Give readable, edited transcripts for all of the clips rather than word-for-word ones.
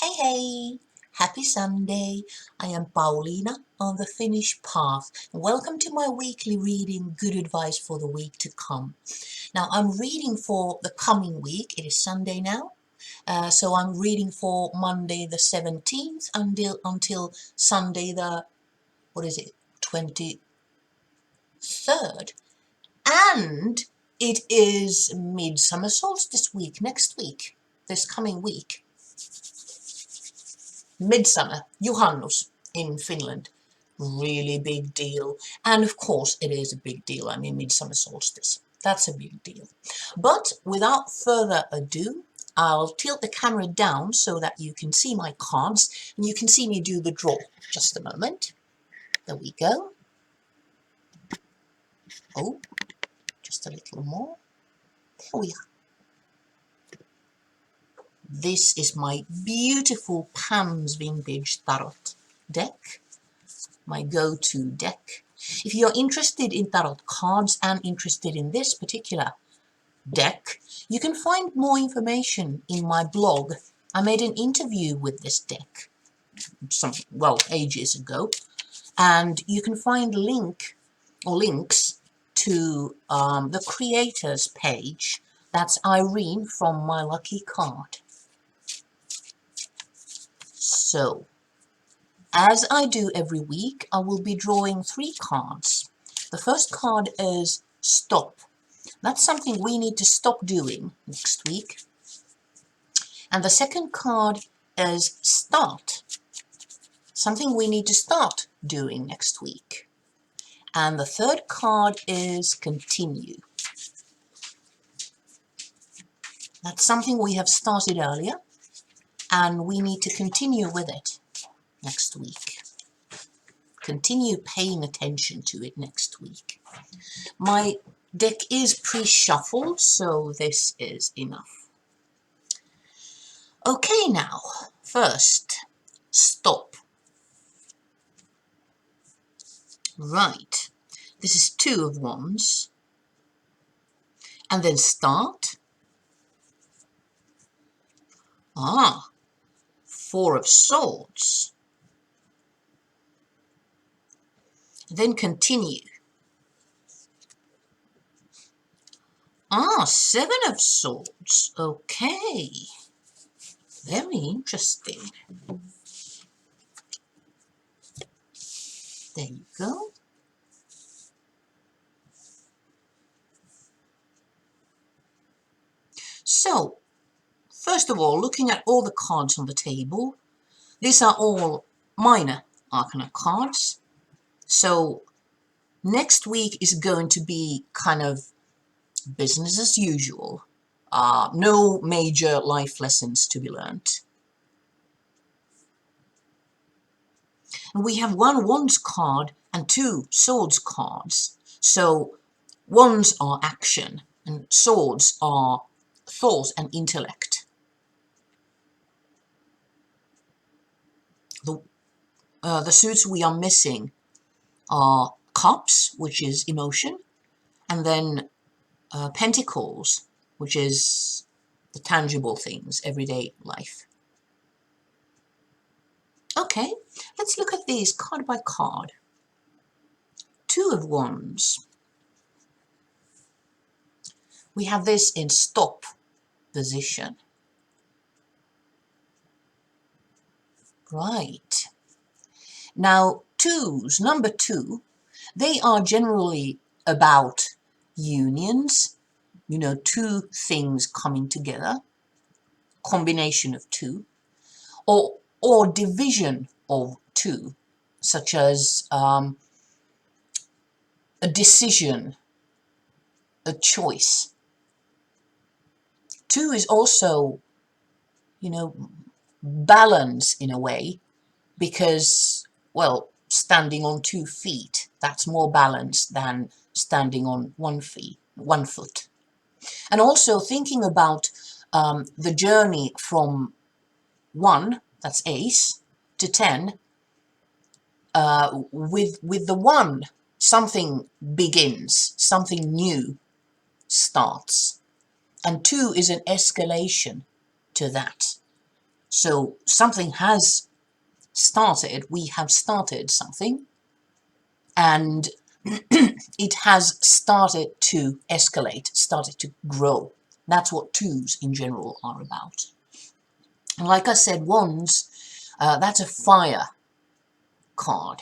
Hey, happy Sunday. I am Paulina on the Finnish Path. Welcome to my weekly reading, Good Advice for the Week to Come. Now, I'm reading for the coming week. It is Sunday now. So I'm reading for Monday the 17th until Sunday the, 23rd. And it is Midsummer Solstice week, next week, this coming week. Midsummer, Juhannus in Finland, really big deal. And of course it is a big deal. I mean, Midsummer Solstice, that's a big deal. But without further ado, I'll tilt the camera down so that you can see my cards and you can see me do the draw. Just a moment. There we go. Oh, just a little more. There we are. This is my beautiful Pam's Vintage Tarot deck, my go-to deck. If you're interested in tarot cards and interested in this particular deck, you can find more information in my blog. I made an interview with this deck ages ago, and you can find links to the creators page. That's Irene from My Lucky Card. So, as I do every week, I will be drawing 3 cards. The first card is Stop. That's something we need to stop doing next week. And the second card is Start. Something we need to start doing next week. And the third card is Continue. That's something we have started earlier, and we need to continue with it next week. Continue paying attention to it next week. My deck is pre-shuffled, so this is enough. Okay, now, first, Stop. Right, this is 2 of Wands. And then Start. 4 of Swords. Then Continue. 7 of Swords. Okay. Very interesting. There you go. So, first of all, looking at all the cards on the table, these are all minor arcana cards. So, next week is going to be kind of business as usual. No major life lessons to be learnt. And we have 1 Wands card and 2 Swords cards. So Wands are action and Swords are thought and intellect. The suits we are missing are Cups, which is emotion, and then Pentacles, which is the tangible things, everyday life. Okay, let's look at these card by card. 2 of Wands. We have this in Stop position. Right. Now, number 2, they are generally about unions, 2 things coming together, combination of 2, or division of 2, such as a decision, a choice. 2 is also, balance in a way, because, well, standing on 2 feet, that's more balanced than standing on 1 foot. And also thinking about the journey from 1, that's ace, to 10, with the 1, something begins, something new starts. And 2 is an escalation to that. So something has started, we have started something, and it has started to escalate, started to grow. That's what twos in general are about. And like I said, wands, that's a fire card.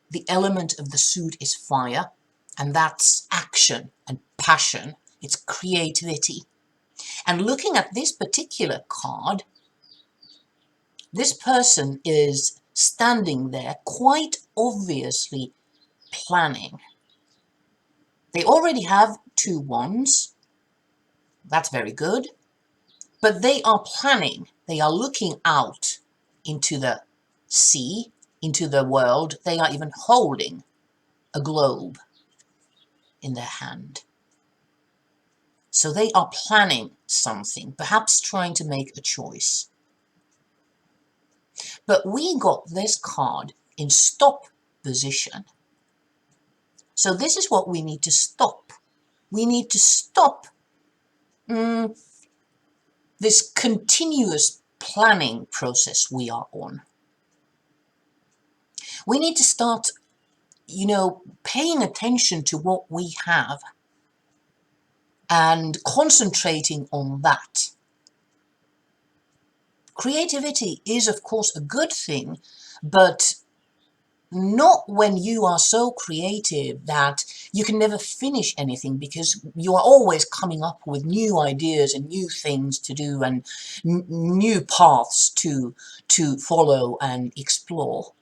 The element of the suit is fire, and that's action and passion. It's creativity. And looking at this particular card, this person is standing there quite obviously planning. They already have two wands. That's very good. But they are planning. They are looking out into the sea, into the world. They are even holding a globe in their hand. So they are planning something, perhaps trying to make a choice. But we got this card in stop position. So this is what we need to stop. We need to stop this continuous planning process we are on. We need to start, paying attention to what we have and concentrating on that. Creativity is, of course, a good thing, but not when you are so creative that you can never finish anything, because you are always coming up with new ideas and new things to do and new paths to follow and explore.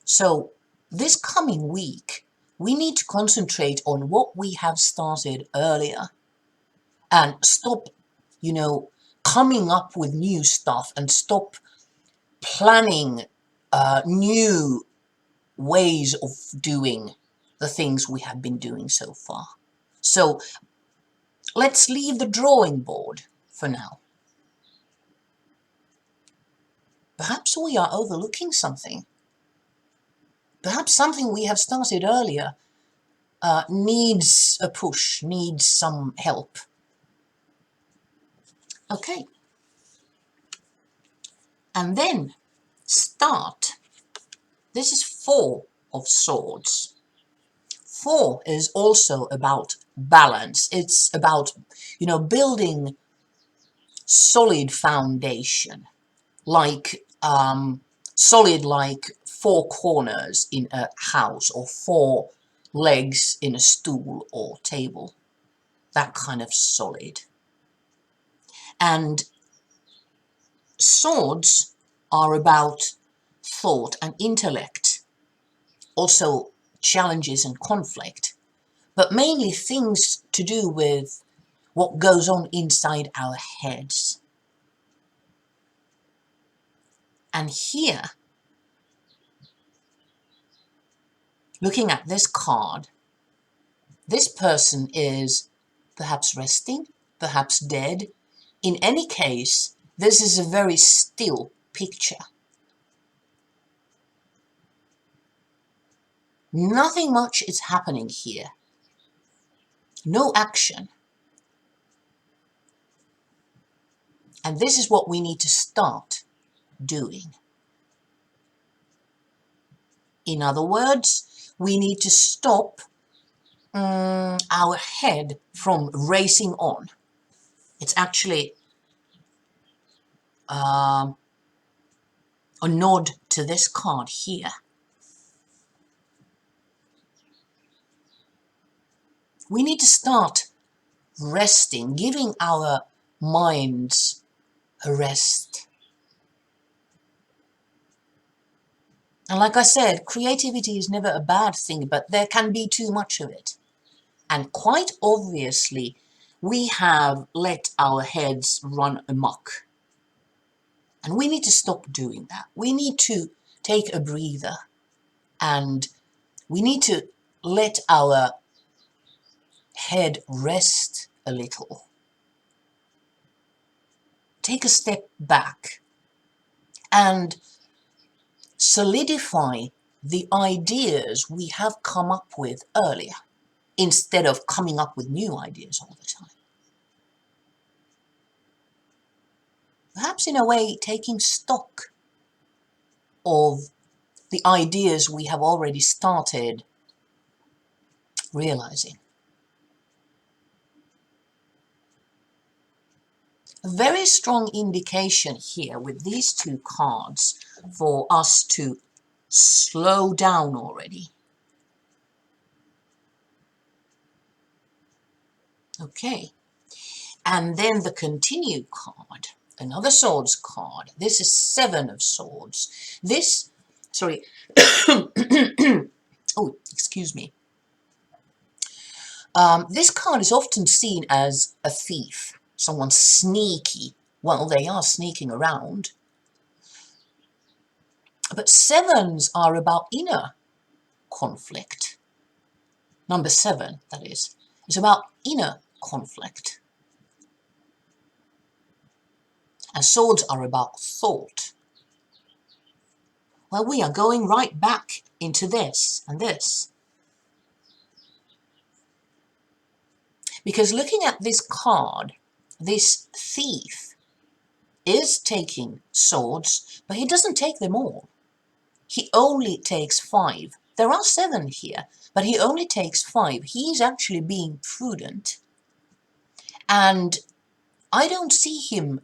So this coming week, we need to concentrate on what we have started earlier and stop, coming up with new stuff, and stop planning new ways of doing the things we have been doing so far. So let's leave the drawing board for now. Perhaps we are overlooking something. Perhaps something we have started earlier needs a push, needs some help. Okay. And then start. This is 4 of Swords. 4 is also about balance. It's about, building solid foundation, like solid like 4 corners in a house, or 4 legs in a stool or table. That kind of solid. And swords are about thought and intellect, also challenges and conflict, but mainly things to do with what goes on inside our heads. And here, looking at this card, this person is perhaps resting, perhaps dead. In any case, this is a very still picture. Nothing much is happening here. No action. And this is what we need to start doing. In other words, we need to stop our head from racing on. It's actually a nod to this card here. We need to start resting, giving our minds a rest. And like I said, creativity is never a bad thing, but there can be too much of it. And quite obviously, we have let our heads run amok. And we need to stop doing that. We need to take a breather, and we need to let our head rest a little. Take a step back and solidify the ideas we have come up with earlier, instead of coming up with new ideas all the time. perhaps in a way taking stock of the ideas we have already started realizing. A very strong indication here with these two cards for us to slow down already. Okay, and then the continue card, another swords card. This is 7 of swords. This, sorry, oh, excuse me. This card is often seen as a thief, someone sneaky. Well, they are sneaking around. But 7s are about inner conflict. Number 7, that is about inner conflict. And swords are about thought. Well, we are going right back into this and this. Because looking at this card, this thief is taking swords, but he doesn't take them all. He only takes 5. There are 7 here, but he only takes 5. He's actually being prudent. And I don't see him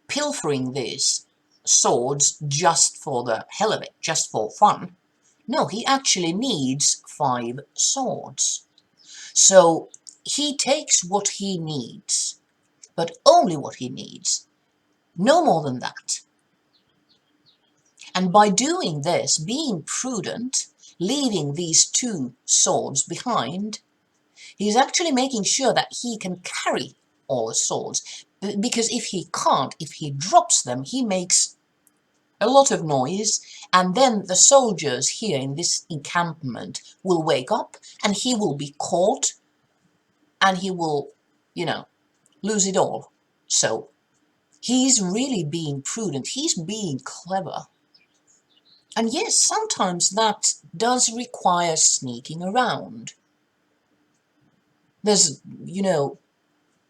pilfering these swords just for the hell of it, just for fun. No, he actually needs 5 swords. So he takes what he needs, but only what he needs. No more than that. And by doing this, being prudent, leaving these 2 swords behind, he's actually making sure that he can carry all the swords. Because if he can't, if he drops them, he makes a lot of noise, and then the soldiers here in this encampment will wake up, and he will be caught, and he will, lose it all. So he's really being prudent. He's being clever. And yes, sometimes that does require sneaking around. There's,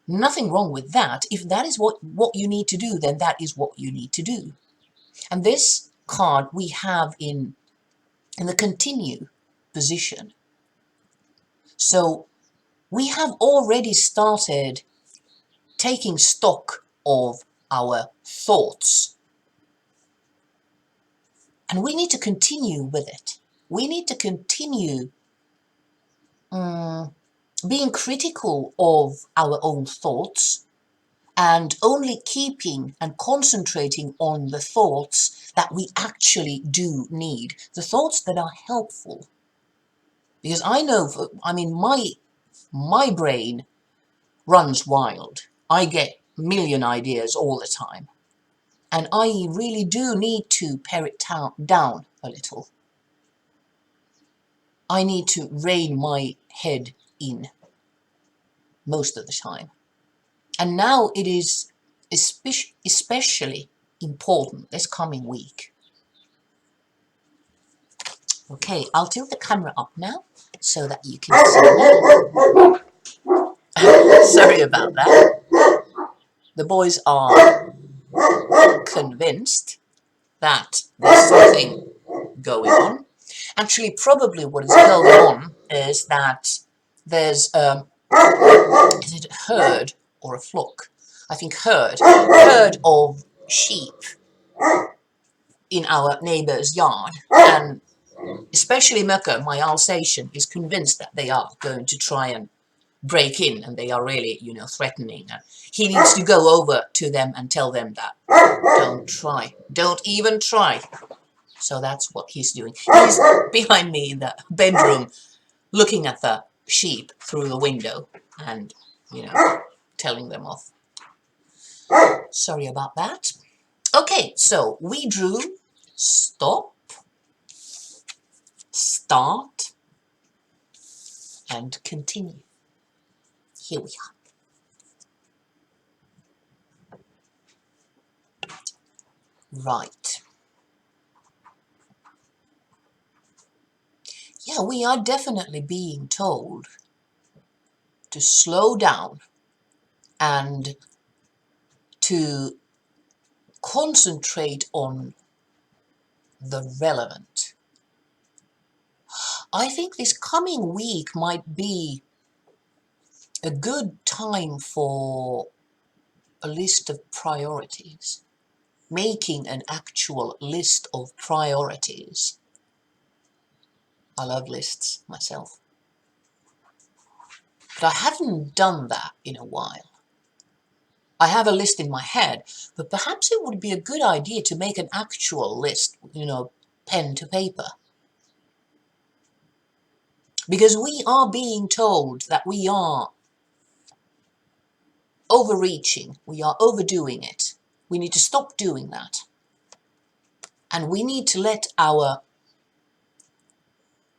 nothing wrong with that. If that is what you need to do, then that is what you need to do. And this card we have in the continue position. So we have already started taking stock of our thoughts. And we need to continue with it. We need to continue being critical of our own thoughts and only keeping and concentrating on the thoughts that we actually do need, the thoughts that are helpful. Because I know, my brain runs wild. I get a million ideas all the time. And I really do need to pare it down a little. I need to rein my head in most of the time. And now it is especially important this coming week. Okay, I'll tilt the camera up now so that you can see me. Sorry about that. The boys are convinced that there's something going on. Actually, probably what is going on is that there's is it a herd or a flock? I think herd of sheep in our neighbour's yard, and especially Mökö, my Alsatian, is convinced that they are going to try and break in, and they are really, threatening. And he needs to go over to them and tell them that don't even try. So that's what he's doing. He's behind me in the bedroom, looking at the sheep through the window and, telling them off. Sorry about that. Okay, so we drew stop, start, and continue. Here we are. Right. Yeah, we are definitely being told to slow down and to concentrate on the relevant. I think this coming week might be a good time for a list of priorities. Making an actual list of priorities. I love lists myself. But I haven't done that in a while. I have a list in my head, but perhaps it would be a good idea to make an actual list, pen to paper. Because we are being told that we are overreaching, we are overdoing it. We need to stop doing that. And we need to let our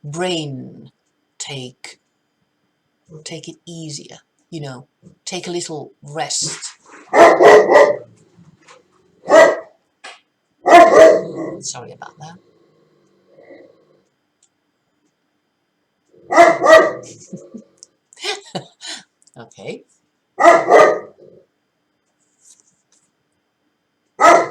brain take it easier, take a little rest. Sorry about that. Okay.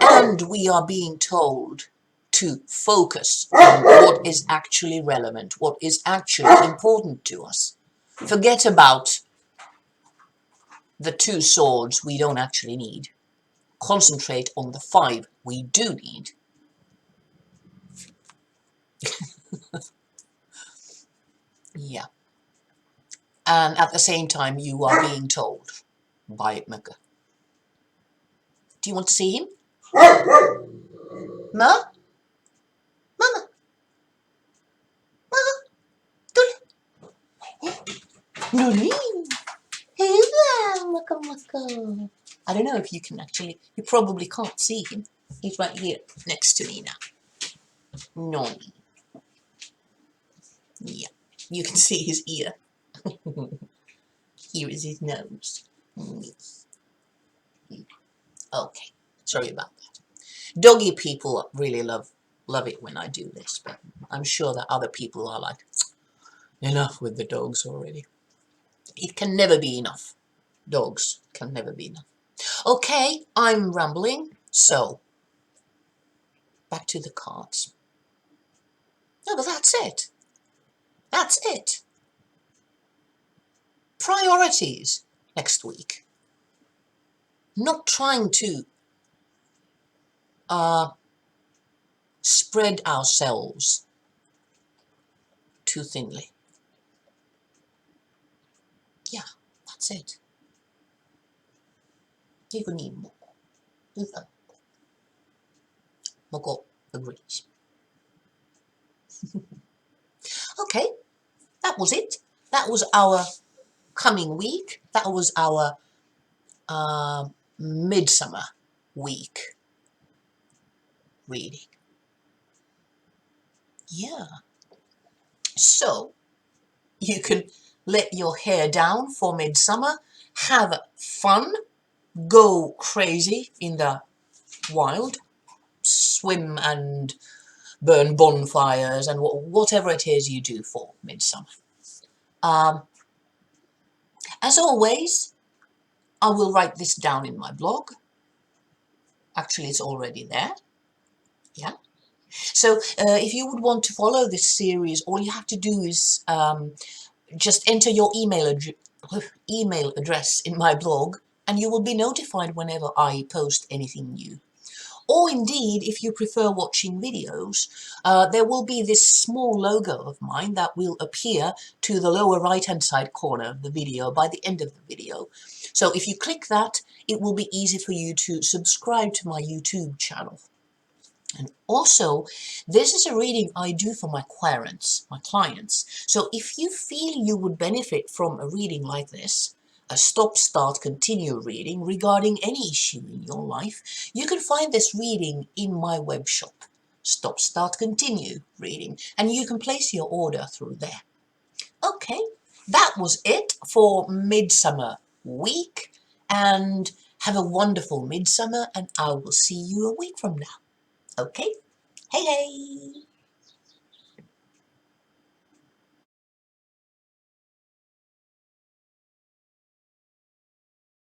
And we are being told to focus on what is actually relevant, what is actually important to us. Forget about the 2 swords we don't actually need. Concentrate on the 5 we do need. Yeah. And at the same time, you are being told by Mugger. Do you want to see him? Ma? Mama? Nuni? Hello, I don't know if you can actually, you probably can't see him. He's right here next to me now. Noni. Yeah, you can see his ear. Here is his nose. Okay, sorry about that. Doggy people really love it when I do this, but I'm sure that other people are like, enough with the dogs already. It can never be enough. Dogs can never be enough. Okay, I'm rambling, so back to the cards. No, but that's it. That's it. Priorities next week. Not trying to spread ourselves too thinly. Yeah, that's it. Moko agrees. Okay, that was it. That was our coming week. That was our midsummer week reading. Yeah. So, you can let your hair down for midsummer, have fun, go crazy in the wild, swim and burn bonfires and whatever it is you do for midsummer. As always, I will write this down in my blog. Actually, it's already there. Yeah. So if you would want to follow this series, all you have to do is just enter your email address in my blog, and you will be notified whenever I post anything new. Or indeed, if you prefer watching videos, there will be this small logo of mine that will appear to the lower right-hand side corner of the video by the end of the video. So if you click that, it will be easy for you to subscribe to my YouTube channel. And also, this is a reading I do for my clients. So if you feel you would benefit from a reading like this, a stop, start, continue reading regarding any issue in your life, you can find this reading in my web shop, Stop, Start, Continue reading, and you can place your order through there. Okay, that was it for Midsummer week, and have a wonderful midsummer, and I will see you a week from now. Okay? Hey, hey!